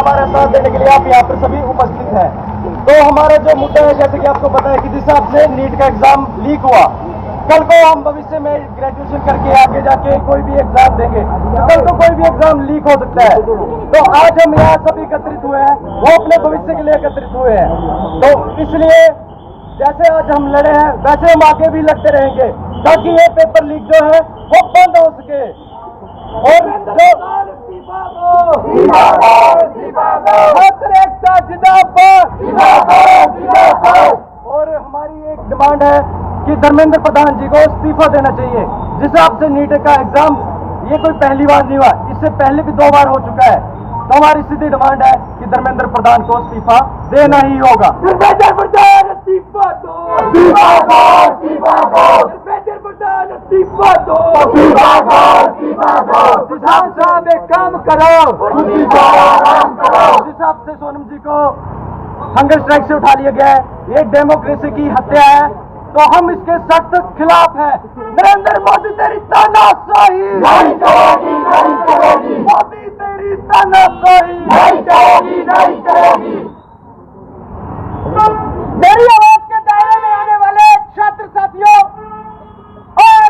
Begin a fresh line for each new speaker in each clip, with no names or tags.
हमारे साथ देने के लिए आप यहाँ पर सभी उपस्थित हैं। तो हमारा जो मुद्दा है, जैसे कि आपको पता है कि जिस हिसाब से नीट का एग्जाम लीक हुआ, कल को हम भविष्य में ग्रेजुएशन करके आगे जाके कोई भी एग्जाम देंगे, तो कल को कोई भी एग्जाम लीक हो सकता है। तो आज हम यहाँ सब एकत्रित हुए हैं, वो अपने भविष्य के लिए एकत्रित हुए हैं। तो इसलिए जैसे आज हम लड़े हैं, वैसे हम आगे भी लड़ते रहेंगे, ताकि ये पेपर लीक जो है वो बंद हो सके। और हमारी एक डिमांड है कि धर्मेंद्र प्रधान जी को इस्तीफा देना चाहिए। जिस हिसाब से नीट का एग्जाम ये कोई पहली बार नहीं हुआ, इससे पहले भी 2 बार हो चुका है। तो हमारी सीधी डिमांड है कि धर्मेंद्र प्रधान को इस्तीफा देना ही होगा।
धर्मेंद्र प्रधान इस्तीफा दो, इस्तीफा दो, इस्तीफा दो। धर्मेंद्र प्रधान इस्तीफा दो, इस्तीफा दो, इस्तीफा दो। जिस हिसाब से एक काम करो, जिस
हिसाब से सोनम जी को हंगर स्ट्राइक से उठा लिया गया है, ये डेमोक्रेसी की हत्या है। तो हम इसके सख्त खिलाफ हैं। नरेंद्र मोदी तेरी तानाशाही नहीं चलेगी, नहीं चलेगी। मोदी तेरी तानाशाही नहीं चलेगी, नहीं चलेगी।
मेरी आवाज के दायरे में आने वाले छात्र साथियों और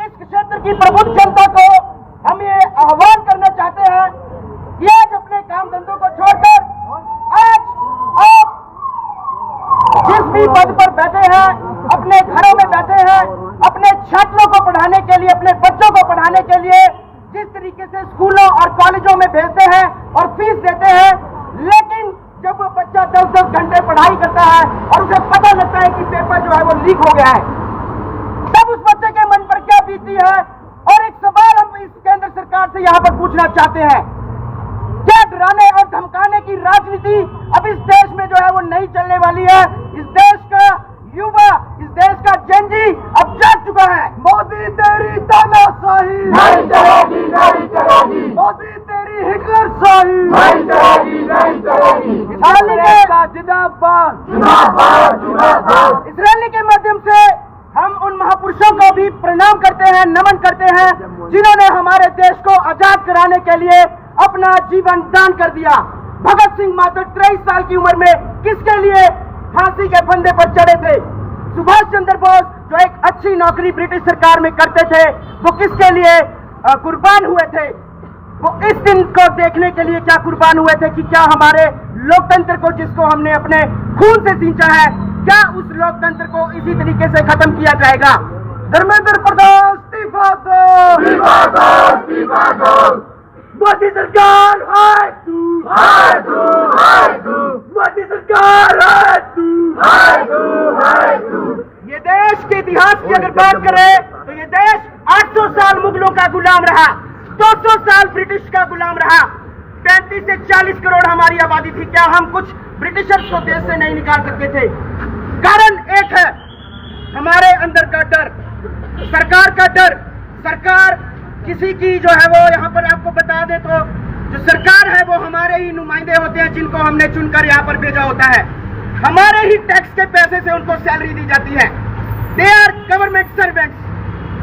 इस क्षेत्र की प्रबुद्ध जनता को हम ये आह्वान करना चाहते हैं कि आज अपने काम धंधों को छोड़कर आज आप जिस भी पद पर बैठे हैं, अपने घरों में बैठे हैं, अपने छात्रों को पढ़ाने के लिए, अपने बच्चों को पढ़ाने के लिए जिस तरीके से स्कूलों और कॉलेजों में भेजते हैं और फीस देते हैं, लेकिन जब वो बच्चा 10-10 घंटे पढ़ाई करता है और उसे पता लगता है कि पेपर जो है वो लीक हो गया है, तब उस बच्चे के मन पर क्या बीती है। और एक सवाल हम इस केंद्र सरकार से यहाँ पर पूछना चाहते हैं, क्या डराने और धमकाने की राजनीति अब इस देश में जो है वो नहीं चलने वाली है? इस देश का युवा, इस देश का जनजी अब जाग चुका है।
मोदी तेरी तानाशाही
नहीं चलेगी, नहीं चलेगी।
मोदी तेरी हिटलरशाही
नहीं चलेगी, नहीं चलेगी।
इस रैली का जिंदाबाद,
जिंदाबाद, जिंदाबाद।
इस रैली के माध्यम से हम उन महापुरुषों को भी प्रणाम करते हैं, नमन करते हैं, जिन्होंने हमारे देश को आजाद कराने के लिए अपना जीवन दान कर दिया। भगत सिंह मात्र 23 साल की उम्र में किसके लिए फांसी के फंदे पर चढ़े थे? सुभाष चंद्र बोस जो एक अच्छी नौकरी ब्रिटिश सरकार में करते थे, वो किसके लिए कुर्बान हुए थे? वो इस दिन को देखने के लिए क्या कुर्बान हुए थे कि क्या हमारे लोकतंत्र को, जिसको हमने अपने खून से सींचा है, क्या उस लोकतंत्र को इसी तरीके से खत्म किया जाएगा? धर्मेंद्र प्रधान इस्तीफा दो,
इस्तीफा दो, इस्तीफा दो।
मोदी सरकार हाय तू,
हाय तू, हाय तू।
मोदी सरकार हाय तू,
हाय तू, हाय तू।
ये देश के इतिहास की अगर बात करें तो ये देश 800 साल मुगलों का गुलाम रहा, 200 साल ब्रिटिश का गुलाम रहा, 35 से 40 करोड़ हमारी आबादी थी। क्या हम कुछ ब्रिटिशर्स को देश से नहीं निकाल सकते थे? कारण एक है, हमारे अंदर का डर, सरकार का डर। सरकार किसी की जो है वो, यहाँ पर आपको बता दे तो जो सरकार है वो हमारे ही नुमाइंदे होते हैं, जिनको हमने चुनकर यहाँ पर भेजा होता है। हमारे ही टैक्स के पैसे से उनको सैलरी दी जाती है। They are government servants.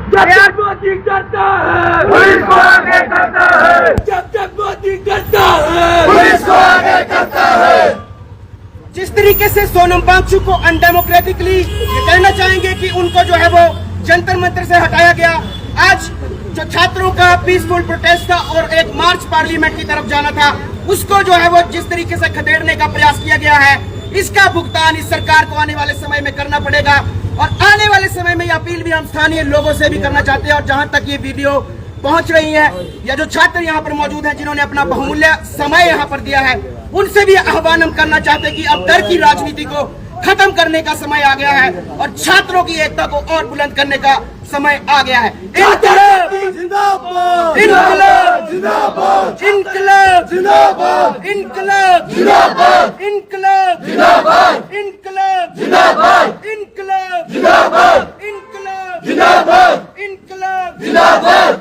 जब तक मोदी करता है, पुलिस को आगे करता है। जब तक मोदी करता है, पुलिस को आगे करता है।
जिस तरीके से सोनम वांगचुक को अनडेमोक्रेटिकली ये कहना चाहेंगे कि उनको जो है वो जंतर मंतर से हटाया गया। आज जो छात्रों का पीसफुल प्रोटेस्ट था और एक मार्च पार्लियामेंट की तरफ जाना था, उसको जो है वो जिस तरीके से खदेड़ने का प्रयास किया गया है, इसका भुगतान इस सरकार को आने वाले समय में करना पड़ेगा। और आने वाले समय में अपील भी हम स्थानीय लोगों से भी करना चाहते हैं। और जहां तक ये वीडियो पहुंच रही है, या जो छात्र यहाँ पर मौजूद हैं जिन्होंने अपना बहुमूल्य समय यहाँ पर दिया है, उनसे भी आह्वान हम करना चाहते हैं कि अब डर की राजनीति को खत्म करने का समय आ गया है और छात्रों की एकता को और बुलंद करने का समय आ गया है।
इनकलाब जिंदाबाद,
इनकलाब
जिंदाबाद,
इनकलाब
जिंदाबाद,
इनकलाब
जिंदाबाद,
इनकलाब
जिंदाबाद,
इनकलाब
जिंदाबाद,
इनकलाब
जिंदाबाद,
इनकलाब
जिंदाबाद,
इनकलाब
जिंदाबाद।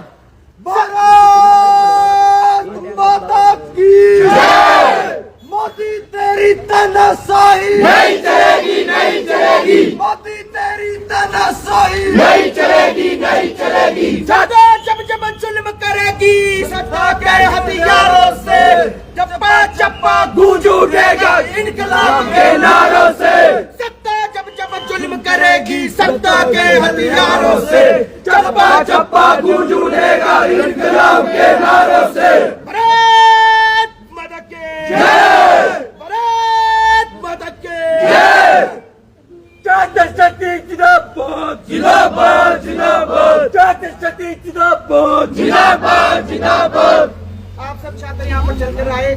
भारत माता की जय। मोदी तेरी तानाशाही
नहीं चलेगी, नहीं चलेगी।
मोदी तेरी तानाशाही
नहीं चलेगी, नहीं चलेगी।
सदा जब जब जुल्म करेगी सत्ता के हथियारों से, जब चप्पा चप्पा
गूंज उठेगा इनकलाब के नारों से।
सत्ता जब जब जुल्म करेगी सत्ता के हथियारों से।
चप्पा चप्पा गूंज उठेगा इनकलाब के नारों से।
भारत माता की
जय।
भारत माता की
जय। छत्रपति जिंदाबाद जिंदाबाद जिंदाबाद। छत्रपति जिंदाबाद जिंदाबाद जिंदाबाद।
आप सब छात्र यहाँ पर चलते रहे।